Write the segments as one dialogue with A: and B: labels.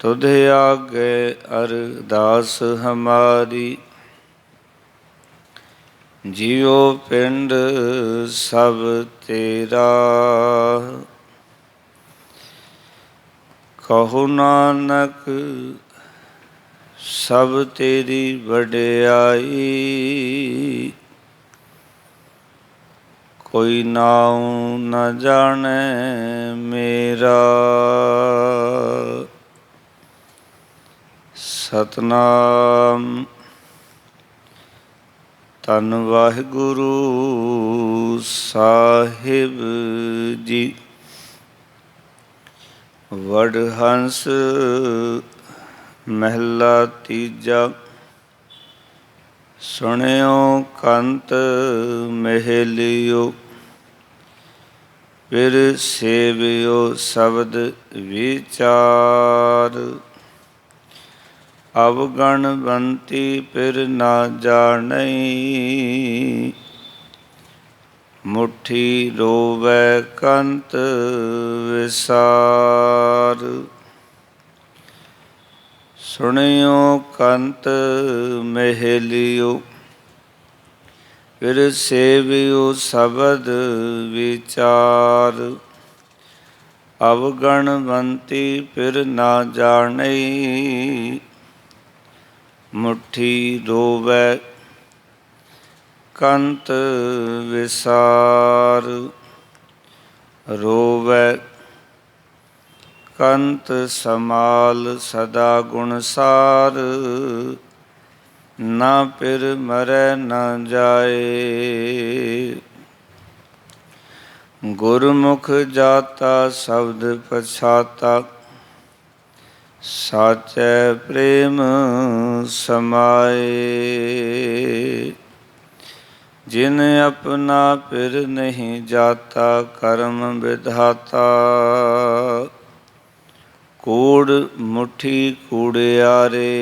A: तुध आगे अरदास हमारी, जियो पिंड सब तेरा। कहो नानक सब तेरी वडियाई, कोई नाम न जाने मेरा। सतनाम। धन वाहिगुरु साहिब जी। वडहंस महला तीजा। सुनियो कंत महलियो, फिर सेवियो शब्द विचार। अवगणवंती फिर ना जाने, मुट्ठी रोवै कंत विसार। सुनियो कंत महलियो, फिर सेवियो शब्द विचार। अवगणवंती फिर ना जाने, मुट्ठी रोवै कंत विसार। रोवै कंत समाल सदा गुणसार, ना फिर मरै न जाए। गुरमुख जाता शब्द पछाता, साचै प्रेम समाए। जिन अपना फिर नहीं जाता, कर्म विधाता। कूड़ मुट्ठी कूड़ियारे।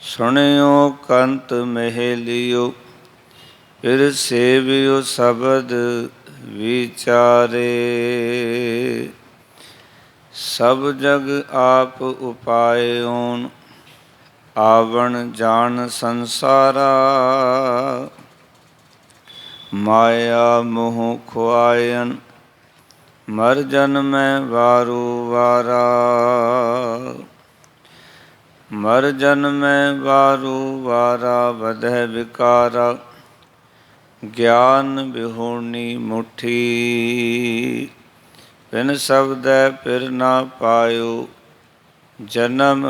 A: सुनियो कंत महलियो, फिर सेवियो शब्द विचारे। सब जग आप उपायों, आवण जान संसारा। माया मोह खुआयन, मर जन्मै वारो वारा। मर जन्मै वारो वारा, वधै विकारा। ज्ञान विहूणी मुट्ठी, बिन शब्दै फिर ना पायो। जन्म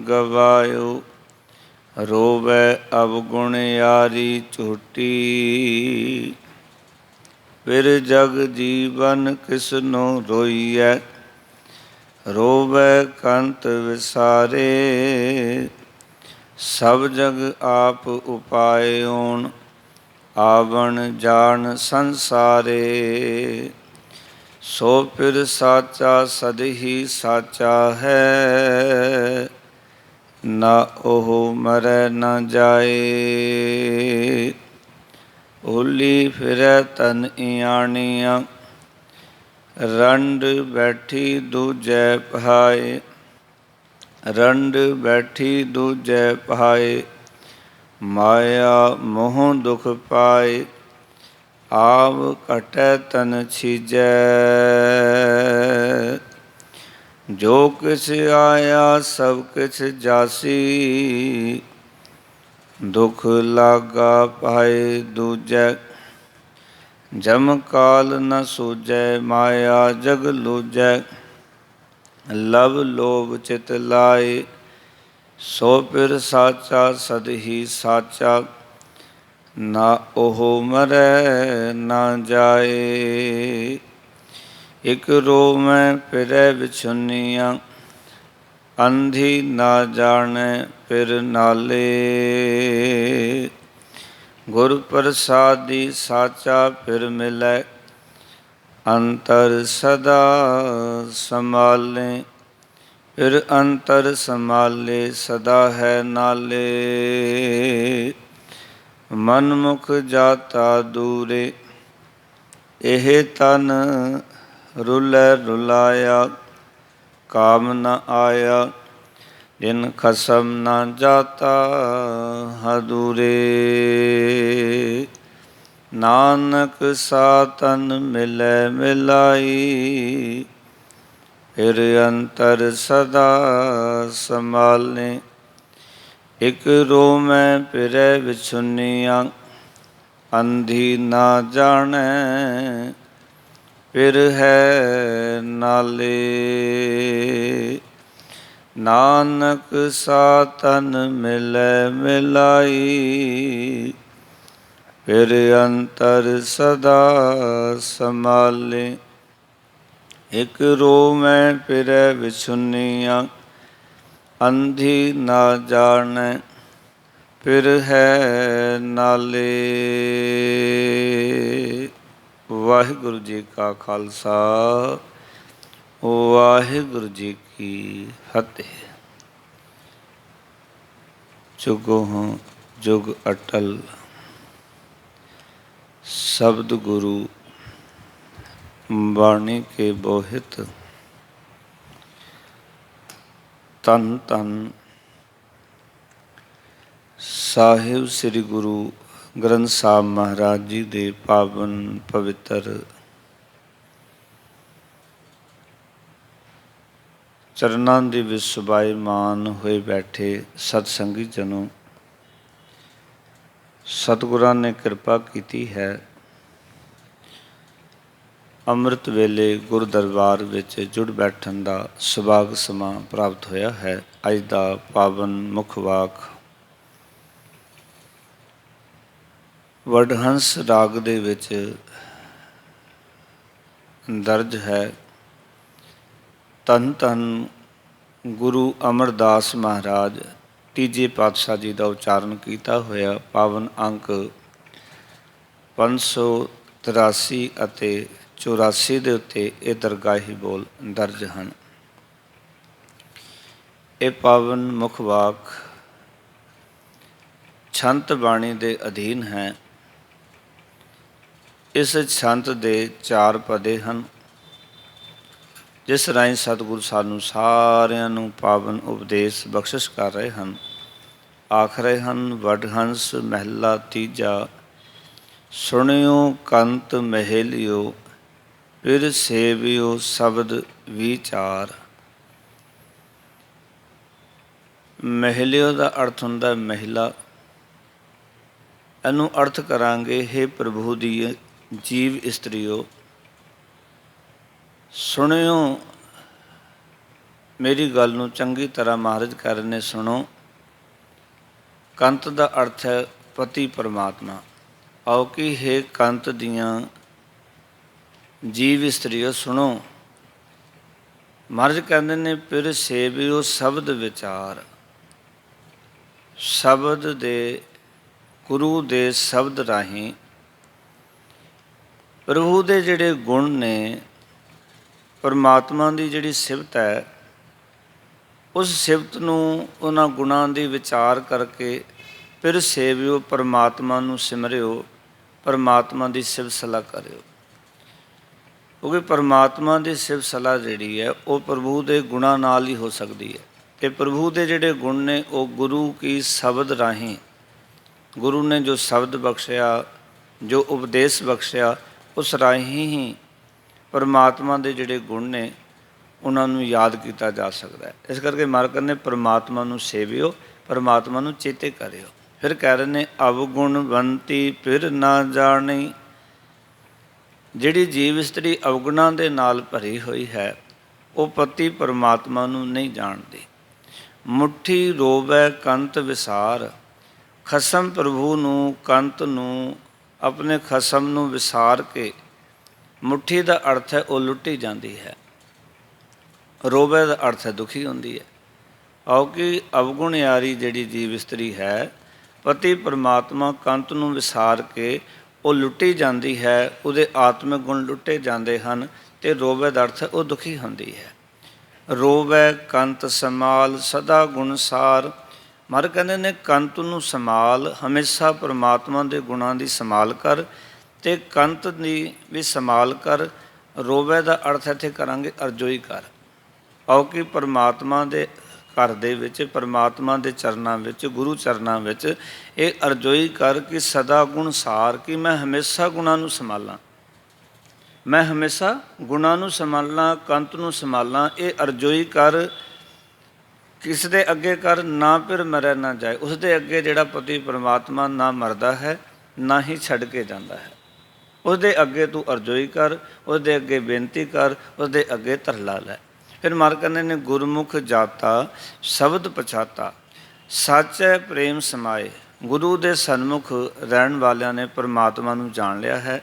A: गवायो, रोवै अवगुण यारी झूठी। फिर जग जीवन किसनो रोइयै, रोवै कंत विसारे। सब जग आप उपायों, आवण जान संसारे। सो फिर साचा सद ही साचा है, ना ओह मरै न जाए। ओली फिरै तन इयाणियाँ, रंड बैठी दूजै पहाए। रंड बैठी दूजै पहाए, माया मोह दुख पाए। आव घटै तन छीजै, जो किछ आया सब किछ जासी। दुख लागा पाए दूजै, जम काल न सूझै। माया जग लूझै, लव लोभ चित लाए। सो फिर साचा सद ही साचा, ना ओह मरै न जाए। इक रोवै फिरै विछुनियाँ, अंधी ना जाने फिर नाले। गुर प्रसादी साचा फिर मिलै, अंतर सदा संभाले। फिर अंतर संभाले सदा है नाले। मनमुख जाता दूरे, एह तन रुलै रुलाया। ਕਾਮ ਨ ਆਇਆ, ਜਿਨ ਖਸਮ ਨ ਜਾਤਾ ਹਦੂਰੇ। ਨਾਨਕ ਸਾਤਨ ਮਿਲੈ ਮਿਲਾਈ, ਫਿਰ ਅੰਤਰ ਸਦਾ ਸੰਭਾਲੇ। ਇਕ ਰੋਮੈ ਫਿਰੈ ਵਿਛੁੰਨੀਆਂ, ਅੰਧੀ ਨਾ ਜਾਣੈ ਫਿਰ ਹੈ ਨਾਲੇ। ਨਾਨਕ ਸਾਤਨ ਮਿਲੈ ਮਿਲਾਈ, ਫਿਰ ਅੰਤਰ ਸਦਾ ਸੰਭਾਲੇ। ਇਕ ਰੋਮੈ ਫਿਰੈ ਵਿਛੁੰਨੀਆਂ, ਅੰਧੀ ਨਾ ਜਾਣੈ ਫਿਰ ਹੈ ਨਾਲੇ। ਵਾਹਿਗੁਰੂ ਜੀ ਕਾ ਖਾਲਸਾ, ਵਾਹਿਗੁਰੂ ਜੀ ਕੀ ਫਤਿਹ। ਜੁਗੋ ਜੁਗ ਅਟਲ ਸ਼ਬਦ ਗੁਰੂ ਬਾਣੀ ਕੇ ਬੋਹਿਤ। ਧੰਨ ਧੰਨ ਸਾਹਿਬ ਸ੍ਰੀ ਗੁਰੂ ਗ੍ਰੰਥ ਸਾਹਿਬ ਮਹਾਰਾਜ ਜੀ ਦੇ ਪਾਵਨ ਪਵਿੱਤਰ ਚਰਨਾਂ ਦੇ ਵਿੱਚ ਸੁਭਾਈਮਾਨ ਹੋਏ ਬੈਠੇ ਸਤਸੰਗੀ ਜਨੋ, ਸਤਿਗੁਰਾਂ ਨੇ ਕਿਰਪਾ ਕੀਤੀ ਹੈ। ਅੰਮ੍ਰਿਤ ਵੇਲੇ ਗੁਰੂ ਦਰਬਾਰ ਵਿੱਚ ਜੁੜ ਬੈਠਣ ਦਾ ਸੁਭਾਗ ਸਮਾਂ ਪ੍ਰਾਪਤ ਹੋਇਆ ਹੈ। ਅੱਜ ਦਾ ਪਾਵਨ ਮੁੱਖ ਵਾਕ ਵਡਹੰਸ ਰਾਗ ਦੇ ਵਿੱਚ ਦਰਜ ਹੈ। ਧੰਨ ਧੰਨ ਗੁਰੂ ਅਮਰਦਾਸ ਮਹਾਰਾਜ ਤੀਜੇ ਪਾਤਸ਼ਾਹ ਜੀ ਦਾ ਉਚਾਰਨ ਕੀਤਾ ਹੋਇਆ ਪਾਵਨ ਅੰਕ 583 ਅਤੇ 84 ਦੇ ਉੱਤੇ ਇਹ ਦਰਗਾਹੀ ਬੋਲ ਦਰਜ ਹਨ। ਇਹ ਪਾਵਨ ਮੁੱਖ ਵਾਕ ਛੰਤ ਬਾਣੀ ਦੇ ਅਧੀਨ ਹੈ। ਇਸ ਛੰਤ ਦੇ 4 ਪਦੇ ਹਨ, ਜਿਸ ਰਾਹੀਂ ਸਤਿਗੁਰੂ ਸਾਨੂੰ ਸਾਰਿਆਂ ਨੂੰ ਪਾਵਨ ਉਪਦੇਸ਼ ਬਖਸ਼ਿਸ਼ ਕਰ ਰਹੇ ਹਨ। ਆਖ ਰਹੇ ਹਨ, ਵਡਹੰਸ ਮਹਿਲਾ ਤੀਜਾ, ਸੁਣਿਓ ਕੰਤ ਮਹਿਲਿਓ, ਫਿਰ ਸੇਵਿਓ ਸ਼ਬਦ ਵਿਚਾਰ। ਮਹਿਲਿਓ ਦਾ ਅਰਥ ਹੁੰਦਾ ਮਹਿਲਾ। ਇਹਨੂੰ ਅਰਥ ਕਰਾਂਗੇ, ਹੇ ਪ੍ਰਭੂ ਦੀ ਜੀਵ ਇਸਤਰੀਓ, ਸੁਣਿਓ ਮੇਰੀ ਗੱਲ ਨੂੰ ਚੰਗੀ ਤਰ੍ਹਾਂ ਮਹਾਰਾਜ ਕਹਿ ਰਹੇ ਨੇ, ਸੁਣੋ। ਕੰਤ ਦਾ ਅਰਥ ਹੈ ਪਤੀ ਪਰਮਾਤਮਾ। ਆਓ ਕਿ ਹੇ ਕੰਤ ਦੀਆਂ ਜੀਵ ਇਸਤਰੀਓ ਸੁਣੋ। ਮਹਾਰਾਜ ਕਹਿੰਦੇ ਨੇ, ਫਿਰ ਸੇਵਿਓ ਸ਼ਬਦ ਵਿਚਾਰ। ਸ਼ਬਦ ਦੇ, ਗੁਰੂ ਦੇ ਸ਼ਬਦ ਰਾਹੀਂ ਪ੍ਰਭੂ ਦੇ ਜਿਹੜੇ ਗੁਣ ਨੇ, ਪਰਮਾਤਮਾ ਦੀ ਜਿਹੜੀ ਸਿਫਤ ਹੈ, ਉਸ ਸਿਫਤ ਨੂੰ, ਉਹਨਾਂ ਗੁਣਾਂ ਦੀ ਵਿਚਾਰ ਕਰਕੇ ਫਿਰ ਸੇਵਿਓ, ਪਰਮਾਤਮਾ ਨੂੰ ਸਿਮਰਿਓ, ਪਰਮਾਤਮਾ ਦੀ ਸਿਫਤ ਸਲਾਹ ਕਰਿਓ। ਕਿਉਂਕਿ ਪਰਮਾਤਮਾ ਦੀ ਸਿਫਤ ਸਲਾਹ ਜਿਹੜੀ ਹੈ ਉਹ ਪ੍ਰਭੂ ਦੇ ਗੁਣਾਂ ਨਾਲ ਹੀ ਹੋ ਸਕਦੀ ਹੈ। ਅਤੇ ਪ੍ਰਭੂ ਦੇ ਜਿਹੜੇ ਗੁਣ ਨੇ ਉਹ ਗੁਰੂ ਕੀ ਸ਼ਬਦ ਰਾਹੀਂ, ਗੁਰੂ ਨੇ ਜੋ ਸ਼ਬਦ ਬਖਸ਼ਿਆ, ਜੋ ਉਪਦੇਸ਼ ਬਖਸ਼ਿਆ, ਉਸ ਰਾਹੀਂ ਹੀ ਪਰਮਾਤਮਾ ਦੇ ਜਿਹੜੇ ਗੁਣ ਨੇ ਉਹਨਾਂ ਨੂੰ ਯਾਦ ਕੀਤਾ ਜਾ ਸਕਦਾ ਹੈ। ਇਸ ਕਰਕੇ ਮਹਾਰਾਜ ਕਹਿੰਦੇ ਪਰਮਾਤਮਾ ਨੂੰ ਸੇਵਿਓ, ਪਰਮਾਤਮਾ ਨੂੰ ਚੇਤੇ ਕਰਿਓ। ਫਿਰ ਕਹਿ ਰਹੇ ਨੇ, ਅਵਗੁਣਵੰਤੀ ਫਿਰ ਨਾ ਜਾਣੀ। ਜਿਹੜੀ ਜੀਵ ਇਸਤਰੀ ਅਵਗੁਣਾਂ ਦੇ ਨਾਲ ਭਰੀ ਹੋਈ ਹੈ, ਉਹ ਪਤੀ ਪਰਮਾਤਮਾ ਨੂੰ ਨਹੀਂ ਜਾਣਦੀ। ਮੁੱਠੀ ਰੋਵੈ ਕੰਤ ਵਿਸਾਰ। ਖਸਮ ਪ੍ਰਭੂ ਨੂੰ, ਕੰਤ ਨੂੰ, ਆਪਣੇ ਖਸਮ ਨੂੰ ਵਿਸਾਰ ਕੇ, ਮੁੱਠੀ ਦਾ ਅਰਥ ਹੈ ਉਹ ਲੁੱਟੀ ਜਾਂਦੀ ਹੈ, ਰੋਵੈ ਦਾ ਅਰਥ ਹੈ ਦੁਖੀ ਹੁੰਦੀ ਹੈ। ਆਓ ਕਿ ਅਵਗੁਣਿਆਰੀ ਜਿਹੜੀ ਜੀਵ ਇਸਤਰੀ ਹੈ, ਪਤੀ ਪਰਮਾਤਮਾ ਕੰਤ ਨੂੰ ਵਿਸਾਰ ਕੇ ਉਹ ਲੁੱਟੀ ਜਾਂਦੀ ਹੈ, ਉਹਦੇ ਆਤਮਿਕ ਗੁਣ ਲੁੱਟੇ ਜਾਂਦੇ ਹਨ। ਅਤੇ ਰੋਵੈ ਦਾ ਅਰਥ ਉਹ ਦੁਖੀ ਹੁੰਦੀ ਹੈ। ਰੋਵੈ ਕੰਤ ਸੰਭਾਲ ਸਦਾ ਗੁਣਸਾਰ। ਮਹਾਰਾਜ ਕਹਿੰਦੇ ਨੇ, ਕੰਤ ਨੂੰ ਸੰਭਾਲ, ਹਮੇਸ਼ਾ ਪਰਮਾਤਮਾ ਦੇ ਗੁਣਾਂ ਦੀ ਸੰਭਾਲ ਕਰ, ਅਤੇ ਕੰਤ ਦੀ ਵੀ ਸੰਭਾਲ ਕਰ। ਰੋਵੈ ਦਾ ਅਰਥ ਇੱਥੇ ਕਰਾਂਗੇ ਅਰਜੋਈ ਕਰ। ਆਓ ਕਿ ਪਰਮਾਤਮਾ ਦੇ ਘਰ ਦੇ ਵਿੱਚ, ਪਰਮਾਤਮਾ ਦੇ ਚਰਨਾਂ ਵਿੱਚ, ਗੁਰੂ ਚਰਨਾਂ ਵਿੱਚ ਇਹ ਅਰਜ਼ੋਈ ਕਰ ਕਿ ਸਦਾ ਗੁਣ ਸਾਰ, ਕਿ ਮੈਂ ਹਮੇਸ਼ਾ ਗੁਣਾਂ ਨੂੰ ਸੰਭਾਲਾਂ, ਮੈਂ ਹਮੇਸ਼ਾ ਗੁਣਾਂ ਨੂੰ ਸੰਭਾਲਾਂ, ਕੰਤ ਨੂੰ ਸੰਭਾਲਾਂ। ਇਹ ਅਰਜ਼ੋਈ ਕਰ ਕਿਸ ਦੇ ਅੱਗੇ ਕਰ, ਨਾ ਫਿਰ ਮਰੈ ਨਾ ਜਾਏ। ਉਸ ਦੇ ਅੱਗੇ ਜਿਹੜਾ ਪਤੀ ਪਰਮਾਤਮਾ ਨਾ ਮਰਦਾ ਹੈ ਨਾ ਹੀ ਛੱਡ ਕੇ ਜਾਂਦਾ ਹੈ। ਉਸ ਦੇ ਅੱਗੇ ਤੂੰ ਅਰਜ਼ੋਈ ਕਰ, ਉਸ ਦੇ ਅੱਗੇ ਬੇਨਤੀ ਕਰ, ਉਸ ਦੇ ਅੱਗੇ ਧਰਲਾ ਲੈ। ਫਿਰ ਮਾਰ ਕਹਿੰਦੇ ਨੇ ਗੁਰਮੁਖ ਜਾਤਾ ਸ਼ਬਦ ਪਛਾਤਾ, ਸਾਚੈ ਪ੍ਰੇਮ ਸਮਾਏ। ਗੁਰੂ ਦੇ ਸਨਮੁਖ ਰਹਿਣ ਵਾਲਿਆਂ ਨੇ ਪਰਮਾਤਮਾ ਨੂੰ ਜਾਣ ਲਿਆ ਹੈ,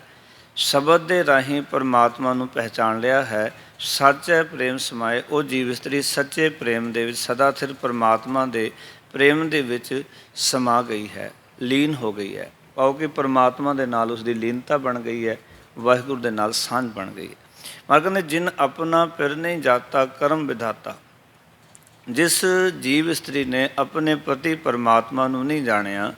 A: ਸ਼ਬਦ ਦੇ ਰਾਹੀਂ ਪਰਮਾਤਮਾ ਨੂੰ ਪਹਿਚਾਣ ਲਿਆ ਹੈ। ਸਾਚੈ ਪ੍ਰੇਮ ਸਮਾਏ, ਉਹ ਜੀਵ ਇਸਤਰੀ ਸੱਚੇ ਪ੍ਰੇਮ ਦੇ ਵਿੱਚ ਸਦਾ ਸਿਰ ਪਰਮਾਤਮਾ ਦੇ ਪ੍ਰੇਮ ਦੇ ਵਿੱਚ ਸਮਾ ਗਈ ਹੈ, ਲੀਨ ਹੋ ਗਈ ਹੈ। ਪਾਓ ਕਿ ਪਰਮਾਤਮਾ ਦੇ ਨਾਲ ਉਸ ਦੀ ਲੀਨਤਾ ਬਣ ਗਈ ਹੈ, ਵਾਹਿਗੁਰੂ ਦੇ ਨਾਲ ਸਾਂਝ ਬਣ ਗਈ ਹੈ। ਮਾਰ ਕਹਿੰਦੇ ਜਿਨ ਆਪਣਾ ਪਿਰ ਨਹੀਂ ਜਾਤਾ ਕਰਮ ਵਿਧਾਤਾ। ਜਿਸ ਜੀਵ ਇਸਤਰੀ ਨੇ ਆਪਣੇ ਪਤੀ ਪਰਮਾਤਮਾ ਨੂੰ ਨਹੀਂ ਜਾਣਿਆ,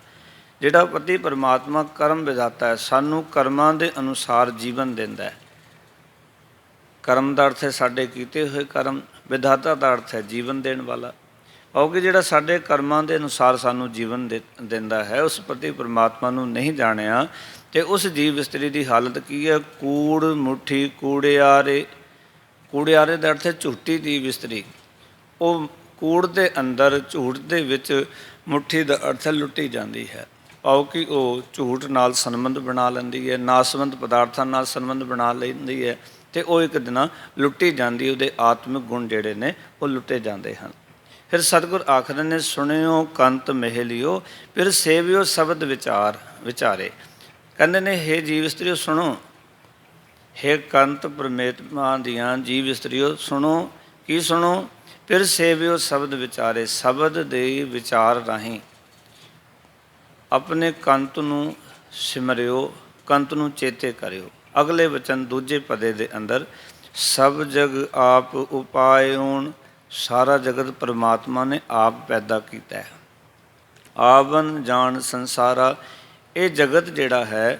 A: ਜਿਹੜਾ ਪਤੀ ਪਰਮਾਤਮਾ ਕਰਮ ਵਿਧਾਤਾ ਹੈ, ਸਾਨੂੰ ਕਰਮਾਂ ਦੇ ਅਨੁਸਾਰ ਜੀਵਨ ਦਿੰਦਾ ਹੈ। ਕਰਮ ਦਾ ਅਰਥ ਹੈ ਸਾਡੇ ਕੀਤੇ ਹੋਏ ਕਰਮ, ਵਿਧਾਤਾ ਦਾ ਅਰਥ ਹੈ ਜੀਵਨ ਦੇਣ ਵਾਲਾ। ਕਿਉਂਕਿ ਜਿਹੜਾ ਸਾਡੇ ਕਰਮਾਂ ਦੇ ਅਨੁਸਾਰ ਸਾਨੂੰ ਜੀਵਨ ਦਿੰਦਾ ਹੈ, ਉਸ ਪਤੀ ਪਰਮਾਤਮਾ ਨੂੰ ਨਹੀਂ ਜਾਣਿਆ ਅਤੇ ਉਸ ਜੀਵ ਇਸਤਰੀ ਦੀ ਹਾਲਤ ਕੀ ਹੈ? ਕੂੜ ਮੁੱਠੀ ਕੂੜਿਆਰੇ। ਕੂੜਿਆਰੇ ਦਾ ਅਰਥ ਹੈ ਝੂਠੀ ਜੀਵ ਇਸਤਰੀ। ਉਹ ਕੂੜ ਦੇ ਅੰਦਰ, ਝੂਠ ਦੇ ਵਿੱਚ, ਮੁੱਠੀ ਦਾ ਅਰਥ ਹੈ ਲੁੱਟੀ ਜਾਂਦੀ ਹੈ। ਪਾਓ ਕਿ ਉਹ ਝੂਠ ਨਾਲ ਸੰਬੰਧ ਬਣਾ ਲੈਂਦੀ ਹੈ, ਨਾਸਵੰਤ ਪਦਾਰਥਾਂ ਨਾਲ ਸੰਬੰਧ ਬਣਾ ਲੈਂਦੀ ਹੈ ਅਤੇ ਉਹ ਇੱਕ ਦਿਨ ਲੁੱਟੀ ਜਾਂਦੀ, ਉਹਦੇ ਆਤਮਿਕ ਗੁਣ ਜਿਹੜੇ ਨੇ ਉਹ ਲੁੱਟੇ ਜਾਂਦੇ ਹਨ। ਫਿਰ ਸਤਿਗੁਰ ਆਖਦੇ ਨੇ ਸੁਣਿਓ ਕੰਤ ਮਹਿਲਿਓ, ਫਿਰ ਸੇਵਿਓ ਸ਼ਬਦ ਵਿਚਾਰੇ। ਕਹਿੰਦੇ ਨੇ ਹੇ ਜੀਵ ਇਸਤਰੀਓ ਸੁਣੋ, ਹੇ ਕੰਤ ਪਰਮਾਤਮਾ ਦੀਆਂ ਜੀਵ ਇਸਤਰੀਓ ਸੁਣੋ। ਕੀ ਸੁਣੋ? ਫਿਰ ਸੇਵਿਓ ਸ਼ਬਦ ਵਿਚਾਰੇ। ਸ਼ਬਦ ਦੇ ਵਿਚਾਰ ਰਾਹੀਂ ਆਪਣੇ ਕੰਤ ਨੂੰ ਸਿਮਰਿਓ, ਕੰਤ ਨੂੰ ਚੇਤੇ ਕਰਿਓ। ਅਗਲੇ ਵਚਨ ਦੂਜੇ ਪਦੇ ਦੇ ਅੰਦਰ ਸਭ ਜਗ ਆਪ ਉਪਾਇਓਣ, ਸਾਰਾ ਜਗਤ ਪਰਮਾਤਮਾ ਨੇ ਆਪ ਪੈਦਾ ਕੀਤਾ ਹੈ। ਆਵਨ ਜਾਣ ਸੰਸਾਰਾ, ਇਹ ਜਗਤ ਜਿਹੜਾ ਹੈ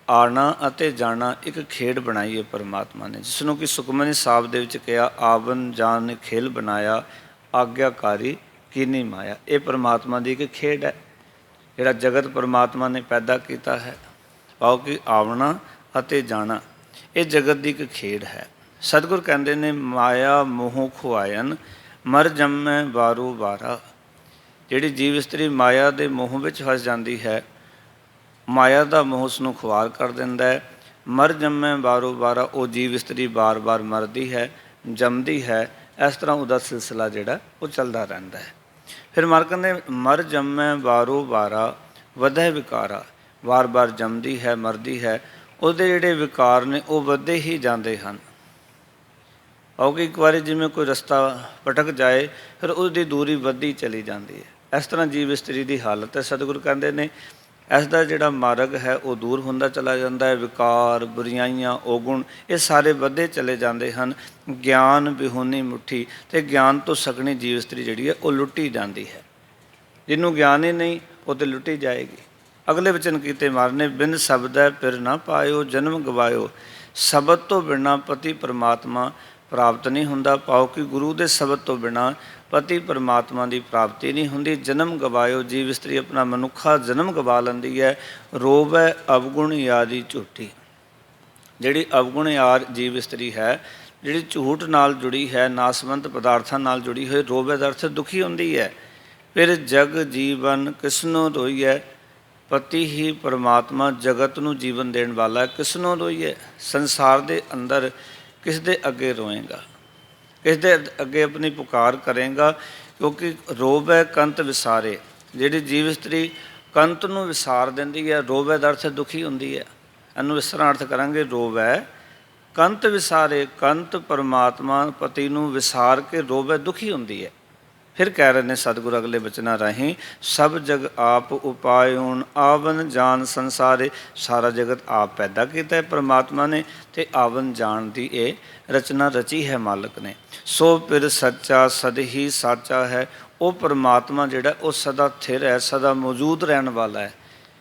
A: ਆਉਣਾ ਅਤੇ ਜਾਣਾ ਇੱਕ ਖੇਡ ਬਣਾਈ ਹੈ ਪਰਮਾਤਮਾ ਨੇ, ਜਿਸ ਨੂੰ ਕਿ ਸੁਖਮਨੀ ਸਾਹਿਬ ਦੇ ਵਿੱਚ ਕਿਹਾ ਆਵਨ ਜਾਣ ਨੇ ਖੇਲ ਬਣਾਇਆ, ਆਗਿਆਕਾਰੀ ਕੀਨੀ ਮਾਇਆ। ਇਹ ਪਰਮਾਤਮਾ ਦੀ ਇੱਕ ਖੇਡ ਹੈ, ਜਿਹੜਾ ਜਗਤ ਪਰਮਾਤਮਾ ਨੇ ਪੈਦਾ ਕੀਤਾ ਹੈ। ਪਾਓ ਕਿ ਆਉਣਾ ਅਤੇ ਜਾਣਾ ਇਹ ਜਗਤ ਦੀ ਇੱਕ ਖੇਡ ਹੈ। ਸਤਿਗੁਰ ਕਹਿੰਦੇ ਨੇ ਮਾਇਆ ਮੋਹ ਖੁਆਇਨ, ਮਰ ਜੰਮੈ ਵਾਰੋ ਵਾਰਾ। ਜਿਹੜੀ ਜੀਵ ਇਸਤਰੀ ਮਾਇਆ ਦੇ ਮੋਹ ਵਿੱਚ ਫਸ ਜਾਂਦੀ ਹੈ, ਮਾਇਆ ਦਾ ਮੋਹ ਉਸ ਨੂੰ ਖੁਆਰ ਕਰ ਦਿੰਦਾ ਹੈ। ਮਰ ਜੰਮੈ ਵਾਰੋ ਵਾਰਾ, ਉਹ ਜੀਵ ਇਸਤਰੀ ਬਾਰ ਬਾਰ ਮਰਦੀ ਹੈ, ਜੰਮਦੀ ਹੈ। ਇਸ ਤਰ੍ਹਾਂ ਉਹਦਾ ਸਿਲਸਿਲਾ ਜਿਹੜਾ ਉਹ ਚੱਲਦਾ ਰਹਿੰਦਾ ਹੈ। ਫਿਰ ਮਾਰ ਕਹਿੰਦੇ ਮਰ ਜੰਮੈ ਵਾਰੋ ਵਾਰਾ ਵਧੈ ਵਿਕਾਰਾ। ਵਾਰ ਵਾਰ ਜੰਮਦੀ ਹੈ, ਮਰਦੀ ਹੈ, ਉਹਦੇ ਜਿਹੜੇ ਵਿਕਾਰ ਨੇ ਉਹ ਵੱਧਦੇ ਹੀ ਜਾਂਦੇ ਹਨ। ਕਿਉਂਕਿ ਇੱਕ ਵਾਰੀ ਜਿਵੇਂ ਕੋਈ ਰਸਤਾ ਭਟਕ ਜਾਏ, ਫਿਰ ਉਹਦੀ ਦੂਰੀ ਵੱਧਦੀ ਚਲੀ ਜਾਂਦੀ ਹੈ। ਇਸ ਤਰ੍ਹਾਂ ਜੀਵ ਇਸਤਰੀ ਦੀ ਹਾਲਤ ਹੈ। ਸਤਿਗੁਰੂ ਕਹਿੰਦੇ ਨੇ ਇਸ ਦਾ ਜਿਹੜਾ ਮਾਰਗ ਹੈ ਉਹ ਦੂਰ ਹੁੰਦਾ ਚਲਾ ਜਾਂਦਾ ਹੈ। ਵਿਕਾਰ, ਬੁਰਾਈਆਂ, ਔਗੁਣ ਇਹ ਸਾਰੇ ਵੱਧਦੇ ਚਲੇ ਜਾਂਦੇ ਹਨ। ਗਿਆਨ ਵਿਹੂਨੀ ਮੁੱਠੀ, ਅਤੇ ਗਿਆਨ ਤੋਂ ਸਗਣੀ ਜੀਵ ਇਸਤਰੀ ਜਿਹੜੀ ਹੈ ਉਹ ਲੁੱਟੀ ਜਾਂਦੀ ਹੈ। ਜਿਹਨੂੰ ਗਿਆਨ ਹੀ ਨਹੀਂ ਉਹ ਤਾਂ ਲੁੱਟੀ ਜਾਏਗੀ। ਅਗਲੇ ਵਚਨ ਕੀਤੇ ਮਾਰਨੇ ਬਿਨ ਸ਼ਬਦੈ ਪਿਰ ਨਾ ਪਾਇਓ, ਜਨਮ ਗਵਾਇਓ। ਸ਼ਬਦ ਤੋਂ ਬਿਨਾਂ ਪਤੀ ਪਰਮਾਤਮਾ ਪ੍ਰਾਪਤ ਨਹੀਂ ਹੁੰਦਾ। ਪਾਓ ਕਿ ਗੁਰੂ ਦੇ ਸ਼ਬਦ ਤੋਂ ਬਿਨਾਂ ਪਤੀ ਪਰਮਾਤਮਾ ਦੀ ਪ੍ਰਾਪਤੀ ਨਹੀਂ ਹੁੰਦੀ। ਜਨਮ ਗਵਾਇਓ, ਜੀਵ ਇਸਤਰੀ ਆਪਣਾ ਮਨੁੱਖਾ ਜਨਮ ਗਵਾ ਲੈਂਦੀ ਹੈ। ਰੋਵੈ ਅਵਗੁਣ ਯਾਰੀ ਝੂਠੀ। ਜਿਹੜੀ ਅਵਗੁਣ ਯਾਰ ਜੀਵ ਇਸਤਰੀ ਹੈ, ਜਿਹੜੀ ਝੂਠ ਨਾਲ ਜੁੜੀ ਹੈ, ਨਾਸਵੰਤ ਪਦਾਰਥਾਂ ਨਾਲ ਜੁੜੀ ਹੋਈ, ਰੋਵੈ ਦਾ ਅਰਥ ਦੁਖੀ ਹੁੰਦੀ ਹੈ। ਫਿਰ ਜਗ ਜੀਵਨ ਕਿਸਨੋਂ ਰੋਈਐ, ਪਤੀ ਹੀ ਪਰਮਾਤਮਾ ਜਗਤ ਨੂੰ ਜੀਵਨ ਦੇਣ ਵਾਲਾ, ਕਿਸਨੋਂ ਰੋਈਐ। ਸੰਸਾਰ ਦੇ ਅੰਦਰ ਕਿਸ ਦੇ ਅੱਗੇ ਰੋਏਗਾ, ਕਿਸ ਦੇ ਅੱਗੇ ਆਪਣੀ ਪੁਕਾਰ ਕਰੇਗਾ? ਕਿਉਂਕਿ ਰੋਵੈ ਕੰਤ ਵਿਸਾਰੇ। ਜਿਹੜੀ ਜੀਵ ਇਸਤਰੀ ਕੰਤ ਨੂੰ ਵਿਸਾਰ ਦਿੰਦੀ ਹੈ, ਰੋਵੈ ਦਾ ਅਰਥ ਦੁਖੀ ਹੁੰਦੀ ਹੈ। ਇਹਨੂੰ ਇਸ ਤਰ੍ਹਾਂ ਅਰਥ ਕਰਾਂਗੇ, ਰੋਵੈ ਕੰਤ ਵਿਸਾਰੇ। ਕੰਤ ਪਰਮਾਤਮਾ ਪਤੀ ਨੂੰ ਵਿਸਾਰ ਕੇ ਰੋਵੈ, ਦੁਖੀ ਹੁੰਦੀ ਹੈ। ਫਿਰ ਕਹਿ ਰਹੇ ਨੇ ਸਤਿਗੁਰ ਅਗਲੇ ਬਚਨਾਂ ਰਾਹੀਂ ਸਭ ਜਗ ਆਪ ਉਪਾਇਓਣ, ਆਵਨ ਜਾਣ ਸੰਸਾਰੇ। ਸਾਰਾ ਜਗਤ ਆਪ ਪੈਦਾ ਕੀਤਾ ਹੈ ਪਰਮਾਤਮਾ ਨੇ, ਅਤੇ ਆਵਨ ਜਾਣ ਦੀ ਇਹ ਰਚਨਾ ਰਚੀ ਹੈ ਮਾਲਕ ਨੇ। ਸੋ ਫਿਰ ਸੱਚਾ ਸਦ ਹੀ ਸਾਚਾ ਹੈ। ਉਹ ਪਰਮਾਤਮਾ ਜਿਹੜਾ ਉਹ ਸਦਾ ਥਿਰ ਹੈ, ਸਦਾ ਮੌਜੂਦ ਰਹਿਣ ਵਾਲਾ ਹੈ।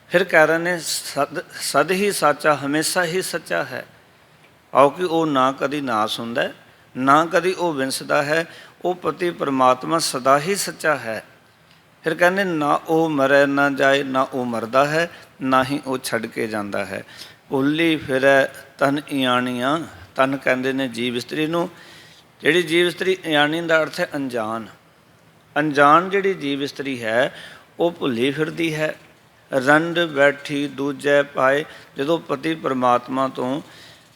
A: ਫਿਰ ਕਹਿ ਰਹੇ ਨੇ ਸਦ ਹੀ ਸਾਚਾ, ਹਮੇਸ਼ਾ ਹੀ ਸੱਚਾ ਹੈ। ਆਓ ਕਿ ਉਹ ਨਾ ਕਦੀ ਨਾਸ ਹੁੰਦਾ ਨਾ ਕਦੀ ਉਹ ਵਿੰਸਦਾ ਹੈ। ਉਹ ਪਤੀ ਪਰਮਾਤਮਾ ਸਦਾ ਹੀ ਸੱਚਾ ਹੈ। ਫਿਰ ਕਹਿੰਦੇ ਨਾ ਉਹ ਮਰੈ ਨਾ ਜਾਏ, ਨਾ ਉਹ ਮਰਦਾ ਹੈ, ਨਾ ਹੀ ਉਹ ਛੱਡ ਕੇ ਜਾਂਦਾ ਹੈ। ਭੁੱਲੀ ਫਿਰੈ ਤਨ ਇਆਣੀਆਂ, ਤਨ ਕਹਿੰਦੇ ਨੇ ਜੀਵ ਇਸਤਰੀ ਨੂੰ। ਜਿਹੜੀ ਜੀਵ ਇਸਤਰੀ ਇਆਣੀ ਦਾ ਅਰਥ ਹੈ ਅਣਜਾਣ। ਅਣਜਾਣ ਜਿਹੜੀ ਜੀਵ ਇਸਤਰੀ ਹੈ ਉਹ ਭੁੱਲੀ ਫਿਰਦੀ ਹੈ। ਰੰਡ ਬੈਠੀ ਦੂਜੈ ਪਾਏ, ਜਦੋਂ ਪਤੀ ਪਰਮਾਤਮਾ ਤੋਂ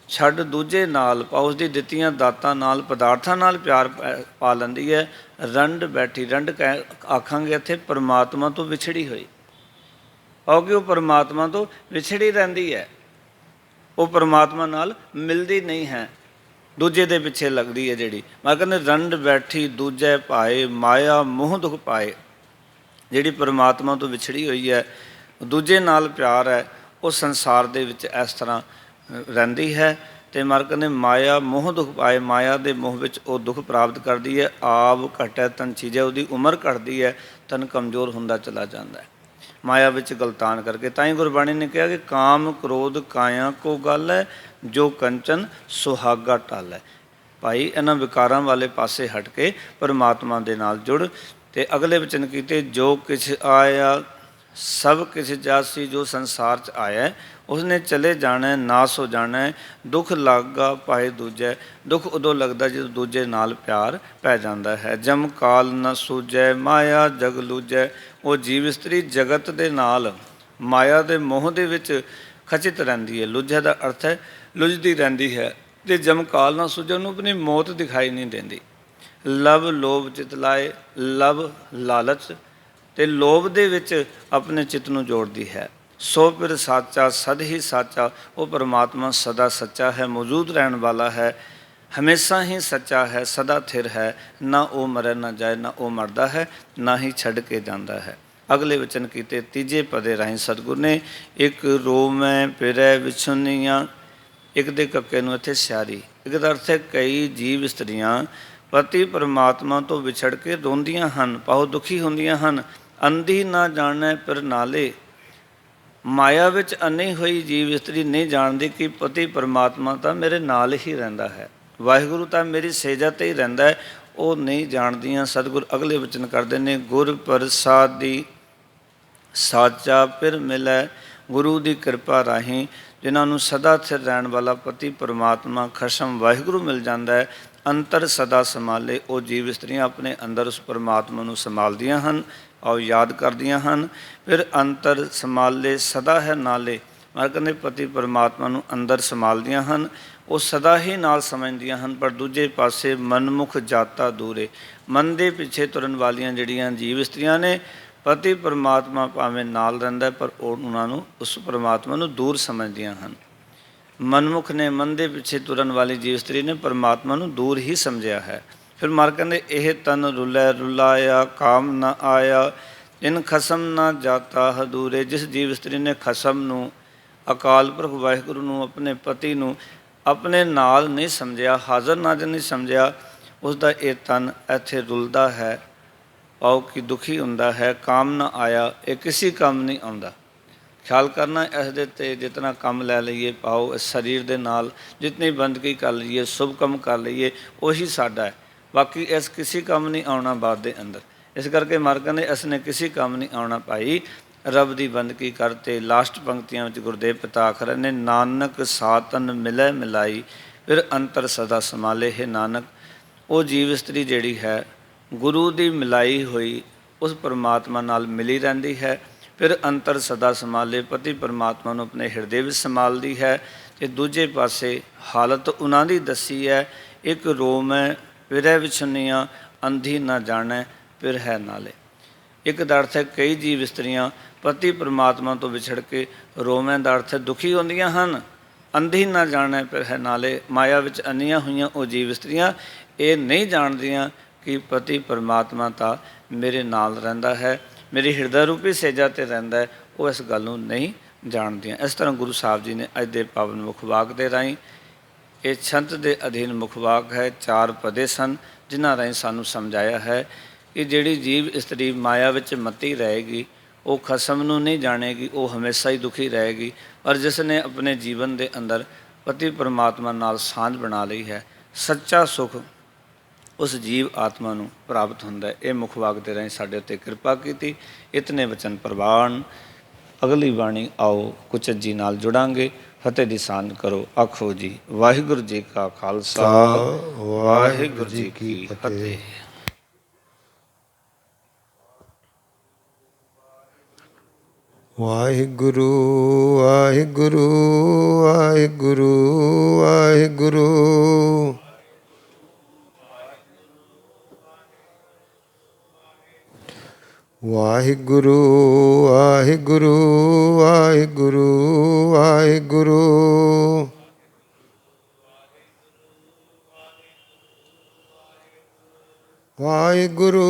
A: ਛੱਡ ਦੂਜੇ ਨਾਲ ਉਸ ਦੀ ਦਿੱਤੀਆਂ ਦਾਤਾਂ ਨਾਲ, ਪਦਾਰਥਾਂ ਨਾਲ ਪਿਆਰ ਪਾ ਲੈਂਦੀ ਹੈ। ਰੰਡ ਬੈਠੀ, ਰੰਡ ਆਖਾਂਗੇ ਇੱਥੇ ਪਰਮਾਤਮਾ ਤੋਂ ਵਿਛੜੀ ਹੋਈ, ਕਿਉਂਕਿ ਉਹ ਪਰਮਾਤਮਾ ਤੋਂ ਵਿਛੜੀ ਰਹਿੰਦੀ ਹੈ। ਉਹ ਪਰਮਾਤਮਾ ਨਾਲ ਮਿਲਦੀ ਨਹੀਂ ਹੈ, ਦੂਜੇ ਦੇ ਪਿੱਛੇ ਲੱਗਦੀ ਹੈ। ਜਿਹੜੀ ਮੈਂ ਕਹਿੰਦੇ ਰੰਡ ਬੈਠੀ ਦੂਜੇ ਪਾਏ, ਮਾਇਆ ਮੋਹ ਦੁਖ ਪਾਏ। ਜਿਹੜੀ ਪਰਮਾਤਮਾ ਤੋਂ ਵਿਛੜੀ ਹੋਈ ਹੈ, ਦੂਜੇ ਨਾਲ ਪਿਆਰ ਹੈ, ਉਹ ਸੰਸਾਰ ਦੇ ਵਿੱਚ ਇਸ ਤਰ੍ਹਾਂ ਰਹਿੰਦੀ ਹੈ। ਅਤੇ ਮਰ ਕਹਿੰਦੇ ਮਾਇਆ ਮੋਹ ਦੁਖ ਪਾਏ, ਮਾਇਆ ਦੇ ਮੋਹ ਵਿੱਚ ਉਹ ਦੁੱਖ ਪ੍ਰਾਪਤ ਕਰਦੀ ਹੈ। ਆਪ ਘਟੈ ਤਨ ਚੀਜੈ, ਉਹਦੀ ਉਮਰ ਘਟਦੀ ਹੈ, ਤਨ ਕਮਜ਼ੋਰ ਹੁੰਦਾ ਚਲਾ ਜਾਂਦਾ ਹੈ ਮਾਇਆ ਵਿੱਚ ਗਲਤਾਨ ਕਰਕੇ। ਤਾਂ ਹੀ ਗੁਰਬਾਣੀ ਨੇ ਕਿਹਾ ਕਿ ਕਾਮ ਕ੍ਰੋਧ ਕਾਇਆ ਕੋ ਗੱਲ ਹੈ, ਜੋ ਕੰਚਨ ਸੁਹਾਗਾ ਟਲ ਹੈ। ਭਾਈ ਇਹਨਾਂ ਵਿਕਾਰਾਂ ਵਾਲੇ ਪਾਸੇ ਹਟ ਕੇ ਪਰਮਾਤਮਾ ਦੇ ਨਾਲ ਜੁੜ। ਅਤੇ ਅਗਲੇ ਵਚਨ ਕੀਤੇ ਜੋ ਕਿਛ ਆਇਆ ਸਭ ਕਿਛ ਜਾਸੀ, ਜੋ ਸੰਸਾਰ 'ਚ ਆਇਆ ਉਸਨੇ ਚਲੇ ਜਾਣਾ, ਨਾਸ ਹੋ ਜਾਣਾ। ਦੁੱਖ ਲਾਗਾ ਭਾਏ ਦੂਜੈ, ਦੁੱਖ ਉਦੋਂ ਲੱਗਦਾ ਜਦੋਂ ਦੂਜੇ ਨਾਲ ਪਿਆਰ ਪੈ ਜਾਂਦਾ ਹੈ। ਜਮ ਕਾਲ ਨ ਸੂਝੈ ਮਾਇਆ ਜਗ ਲੂਝੈ, ਉਹ ਜੀਵ ਇਸਤਰੀ ਜਗਤ ਦੇ ਨਾਲ ਮਾਇਆ ਦੇ ਮੋਹ ਦੇ ਵਿੱਚ ਖਚਿਤ ਰਹਿੰਦੀ ਹੈ। ਲੁਝੈ ਦਾ ਅਰਥ ਹੈ ਲੁਝਦੀ ਰਹਿੰਦੀ ਹੈ। ਅਤੇ ਜਮ ਕਾਲ ਨਾ ਸੂਝੈ, ਉਹਨੂੰ ਆਪਣੀ ਮੌਤ ਦਿਖਾਈ ਨਹੀਂ ਦਿੰਦੀ। ਲਵ ਲੋਭ ਚਿਤ ਲਾਏ, ਲਵ ਲਾਲਚ ਅਤੇ ਲੋਭ ਦੇ ਵਿੱਚ ਆਪਣੇ ਚਿੱਤ ਨੂੰ ਜੋੜਦੀ ਹੈ। ਸੋ ਫਿਰ ਸਾਚਾ ਸਦ ਹੀ ਸਾਚਾ, ਉਹ ਪਰਮਾਤਮਾ ਸਦਾ ਸੱਚਾ ਹੈ, ਮੌਜੂਦ ਰਹਿਣ ਵਾਲਾ ਹੈ, ਹਮੇਸ਼ਾ ਹੀ ਸੱਚਾ ਹੈ, ਸਦਾ ਥਿਰ ਹੈ। ਨਾ ਉਹ ਮਰੈ ਨਾ ਜਾਏ, ਨਾ ਉਹ ਮਰਦਾ ਹੈ, ਨਾ ਹੀ ਛੱਡ ਕੇ ਜਾਂਦਾ ਹੈ। ਅਗਲੇ ਵਚਨ ਕੀਤੇ ਤੀਜੇ ਪਦੇ ਰਾਹੀਂ ਸਤਿਗੁਰ ਨੇ ਇੱਕ ਰੋਮੈ ਫਿਰੈ ਵਿਛੁੰਨੀਆਂ, ਇੱਕ ਦੇ ਕੱਕੇ ਨੂੰ ਇੱਥੇ ਸਿਆਰੀ। ਇੱਕ ਦਾ ਅਰਥ ਹੈ ਕਈ ਜੀਵ ਇਸਤਰੀਆਂ ਪਤੀ ਪਰਮਾਤਮਾ ਤੋਂ ਵਿਛੜ ਕੇ ਰੋਂਦੀਆਂ ਹਨ, ਬਹੁਤ ਦੁਖੀ ਹੁੰਦੀਆਂ ਹਨ। ਅੰਧੀ ਨਾ ਜਾਣੈ ਪਰ ਨਾਲੇ, ਮਾਇਆ ਵਿੱਚ ਅੰਨੀ ਹੋਈ ਜੀਵ ਇਸਤਰੀ ਨਹੀਂ ਜਾਣਦੀ ਕਿ ਪਤੀ ਪਰਮਾਤਮਾ ਤਾਂ ਮੇਰੇ ਨਾਲ ਹੀ ਰਹਿੰਦਾ ਹੈ, ਵਾਹਿਗੁਰੂ ਤਾਂ ਮੇਰੀ ਸੇਜਾ 'ਤੇ ਹੀ ਰਹਿੰਦਾ ਹੈ। ਉਹ ਨਹੀਂ ਜਾਣਦੀਆਂ। ਸਤਿਗੁਰ ਅਗਲੇ ਵਚਨ ਕਰਦੇ ਨੇ ਗੁਰ ਪ੍ਰਸਾਦੀ ਸਾਚਾ ਫਿਰ ਮਿਲੈ, ਗੁਰੂ ਦੀ ਕਿਰਪਾ ਰਾਹੀਂ ਜਿਨ੍ਹਾਂ ਨੂੰ ਸਦਾ ਸਥਿਰ ਰਹਿਣ ਵਾਲਾ ਪਤੀ ਪਰਮਾਤਮਾ ਖਸਮ ਵਾਹਿਗੁਰੂ ਮਿਲ ਜਾਂਦਾ ਹੈ। ਅੰਤਰ ਸਦਾ ਸੰਭਾਲੇ, ਉਹ ਜੀਵ ਇਸਤਰੀਆਂ ਆਪਣੇ ਅੰਦਰ ਉਸ ਪਰਮਾਤਮਾ ਨੂੰ ਸੰਭਾਲਦੀਆਂ ਹਨ ਔਰ ਯਾਦ ਕਰਦੀਆਂ ਹਨ। ਫਿਰ ਅੰਤਰ ਸੰਭਾਲੇ ਸਦਾ ਹੈ ਨਾਲੇ, ਮੈਂ ਕਹਿੰਦੇ ਪਤੀ ਪਰਮਾਤਮਾ ਨੂੰ ਅੰਦਰ ਸੰਭਾਲਦੀਆਂ ਹਨ, ਉਹ ਸਦਾ ਹੀ ਨਾਲ ਸਮਝਦੀਆਂ ਹਨ। ਪਰ ਦੂਜੇ ਪਾਸੇ ਮਨਮੁਖ ਜਾਤਾ ਦੂਰੇ, ਮਨ ਦੇ ਪਿੱਛੇ ਤੁਰਨ ਵਾਲੀਆਂ ਜਿਹੜੀਆਂ ਜੀਵ ਇਸਤਰੀਆਂ ਨੇ, ਪਤੀ ਪਰਮਾਤਮਾ ਭਾਵੇਂ ਨਾਲ ਰਹਿੰਦਾ ਪਰ ਉਹ ਉਹਨਾਂ ਨੂੰ ਉਸ ਪਰਮਾਤਮਾ ਨੂੰ ਦੂਰ ਸਮਝਦੀਆਂ ਹਨ। ਮਨਮੁਖ ਨੇ, ਮਨ ਦੇ ਪਿੱਛੇ ਤੁਰਨ ਵਾਲੀ ਜੀਵ ਇਸਤਰੀ ਨੇ ਪਰਮਾਤਮਾ ਨੂੰ ਦੂਰ ਹੀ ਸਮਝਿਆ ਹੈ। ਫਿਰ ਮਰ ਕਹਿੰਦੇ ਇਹ ਤਨ ਰੁਲੈ ਰੁਲਾਇਆ ਕਾਮ ਨਾ ਆਇਆ, ਇਨ ਖਸਮ ਨਾ ਜਾਤਾ ਹਦੂਰੇ। ਜਿਸ ਜੀਵ ਇਸਤਰੀ ਨੇ ਖਸਮ ਨੂੰ, ਅਕਾਲ ਪੁਰਖ ਵਾਹਿਗੁਰੂ ਨੂੰ, ਆਪਣੇ ਪਤੀ ਨੂੰ ਆਪਣੇ ਨਾਲ ਨਹੀਂ ਸਮਝਿਆ, ਹਾਜ਼ਰ ਨਾਜ਼ਰ ਨਹੀਂ ਸਮਝਿਆ, ਉਸ ਦਾ ਇਹ ਤਨ ਇੱਥੇ ਰੁਲਦਾ ਹੈ, ਪਾਓ ਕਿ ਦੁਖੀ ਹੁੰਦਾ ਹੈ। ਕਾਮ ਨਾ ਆਇਆ, ਇਹ ਕਿਸੇ ਕੰਮ ਨਹੀਂ ਆਉਂਦਾ। ਖਿਆਲ ਕਰਨਾ ਇਸ ਦੇ 'ਤੇ ਜਿਤਨਾ ਕੰਮ ਲੈ ਲਈਏ, ਪਾਓ ਇਸ ਸਰੀਰ ਦੇ ਨਾਲ ਜਿਤਨੀ ਬੰਦਗੀ ਕਰ ਲਈਏ, ਸ਼ੁਭ ਕੰਮ ਕਰ ਲਈਏ, ਉਹੀ ਸਾਡਾ ਹੈ। ਬਾਕੀ ਇਸ ਕਿਸੇ ਕੰਮ ਨਹੀਂ ਆਉਣਾ ਬਾਤ ਦੇ ਅੰਦਰ। ਇਸ ਕਰਕੇ ਮਰ ਕਹਿੰਦੇ ਇਸ ਨੇ ਕਿਸੇ ਕੰਮ ਨਹੀਂ ਆਉਣਾ ਭਾਈ, ਰੱਬ ਦੀ ਬੰਦਗੀ ਕਰ। ਅਤੇ ਲਾਸਟ ਪੰਕਤੀਆਂ ਵਿੱਚ ਗੁਰਦੇਵ ਪਿਤਾ ਆਖ ਰਹੇ ਨੇ ਨਾਨਕ ਸਾਤਨ ਮਿਲੈ ਮਿਲਾਈ, ਫਿਰ ਅੰਤਰ ਸਦਾ ਸੰਭਾਲੇ। ਹੈ ਨਾਨਕ, ਉਹ ਜੀਵ ਇਸਤਰੀ ਜਿਹੜੀ ਹੈ ਗੁਰੂ ਦੀ ਮਿਲਾਈ ਹੋਈ ਉਸ ਪਰਮਾਤਮਾ ਨਾਲ ਮਿਲੀ ਰਹਿੰਦੀ ਹੈ। ਫਿਰ ਅੰਤਰ ਸਦਾ ਸੰਭਾਲੇ, ਪਤੀ ਪਰਮਾਤਮਾ ਨੂੰ ਆਪਣੇ ਹਿਰਦੇ ਵਿੱਚ ਸੰਭਾਲਦੀ ਹੈ। ਅਤੇ ਦੂਜੇ ਪਾਸੇ ਹਾਲਤ ਉਹਨਾਂ ਦੀ ਦੱਸੀ ਹੈ, ਇੱਕ ਰੋਮੈ ਫਿਰੈ ਵਿਛੁੰਨੀਆਂ, ਅੰਧੀ ਨਾ ਜਾਣੈ ਫਿਰ ਹੈ ਨਾਲੇ। ਇੱਕ ਦਾ ਅਰਥ ਹੈ ਕਈ ਜੀਵ ਇਸਤਰੀਆਂ ਪਤੀ ਪਰਮਾਤਮਾ ਤੋਂ ਵਿਛੜ ਕੇ, ਰੋਮੈ ਦਾ ਅਰਥ ਹੈ ਦੁਖੀ ਹੁੰਦੀਆਂ ਹਨ। ਅੰਧੀ ਨਾ ਜਾਣੈ ਫਿਰ ਹੈ ਨਾਲੇ, ਮਾਇਆ ਵਿੱਚ ਅੰਨੀਆਂ ਹੋਈਆਂ ਉਹ ਜੀਵ ਇਸਤਰੀਆਂ ਇਹ ਨਹੀਂ ਜਾਣਦੀਆਂ ਕਿ ਪਤੀ ਪਰਮਾਤਮਾ ਤਾਂ ਮੇਰੇ ਨਾਲ ਰਹਿੰਦਾ ਹੈ, ਮੇਰੀ ਹਿਰਦਾ ਰੂਪੀ ਸੇਜਾ 'ਤੇ ਰਹਿੰਦਾ ਹੈ, ਉਹ ਇਸ ਗੱਲ ਨੂੰ ਨਹੀਂ ਜਾਣਦੀਆਂ। ਇਸ ਤਰ੍ਹਾਂ ਗੁਰੂ ਸਾਹਿਬ ਜੀ ਨੇ ਅੱਜ ਦੇ ਪਾਵਨ ਮੁਖ ਵਾਕ ਦੇ ਰਾਹੀਂ, ਇਹ ਛੰਤ ਦੇ ਅਧੀਨ ਮੁਖ ਵਾਕ ਹੈ, 4 ਪਦੇ ਸਨ ਜਿਨ੍ਹਾਂ ਰਾਹੀਂ ਸਾਨੂੰ ਸਮਝਾਇਆ ਹੈ ਕਿ ਜਿਹੜੀ ਜੀਵ ਇਸਤਰੀ ਮਾਇਆ ਵਿੱਚ ਮੱਤੀ ਰਹੇਗੀ ਉਹ ਖਸਮ ਨੂੰ ਨਹੀਂ ਜਾਣੇਗੀ, ਉਹ ਹਮੇਸ਼ਾ ਹੀ ਦੁਖੀ ਰਹੇਗੀ। ਪਰ ਜਿਸ ਨੇ ਆਪਣੇ ਜੀਵਨ ਦੇ ਅੰਦਰ ਪਤੀ ਪਰਮਾਤਮਾ ਨਾਲ ਸਾਂਝ ਬਣਾ ਲਈ ਹੈ, ਸੱਚਾ ਸੁਖ ਉਸ ਜੀਵ ਆਤਮਾ ਨੂੰ ਪ੍ਰਾਪਤ ਹੁੰਦਾ ਹੈ। ਇਹ ਮੁੱਖ ਵਾਕ ਦੇ ਰਾਹੀਂ ਸਾਡੇ ਉੱਤੇ ਕਿਰਪਾ ਕੀਤੀ। ਇਤਨੇ ਵਚਨ ਪ੍ਰਵਾਨ। ਅਗਲੀ ਬਾਣੀ ਆਓ ਕੁਚਜੀ ਨਾਲ ਜੁੜਾਂਗੇ। ਫਤਿਹ ਦੀ ਸਾਂਝ ਕਰੋ। ਆਖੋ ਜੀ ਵਾਹਿਗੁਰੂ ਜੀ ਕਾ ਖਾਲਸਾ, ਵਾਹਿਗੁਰੂ ਜੀ ਕੀ ਫਤਿਹ।
B: ਵਾਹਿਗੁਰੂ ਵਾਹਿਗੁਰੂ ਵਾਹਿਗੁਰੂ ਵਾਹਿਗੁਰੂ। ਵਾਹਿਗੁਰੂ ਵਾਹਿਗੁਰੂ ਵਾਹਿਗੁਰੂ ਵਾਹਿਗੁਰੂ। ਵਾਹਿਗੁਰੂ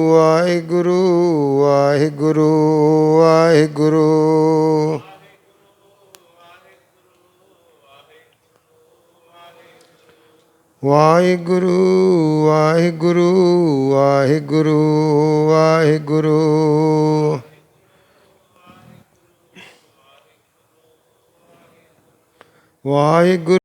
B: ਵਾਹਿਗੁਰੂ ਵਾਹਿਗੁਰੂ ਵਾਹਿਗੁਰੂ। ਵਾਹਿਗੁਰੂ ਵਾਹਿਗੁਰੂ ਵਾਹਿਗੁਰੂ ਵਾਹਿਗੁਰੂ। ਵਾਹਿਗੁਰੂ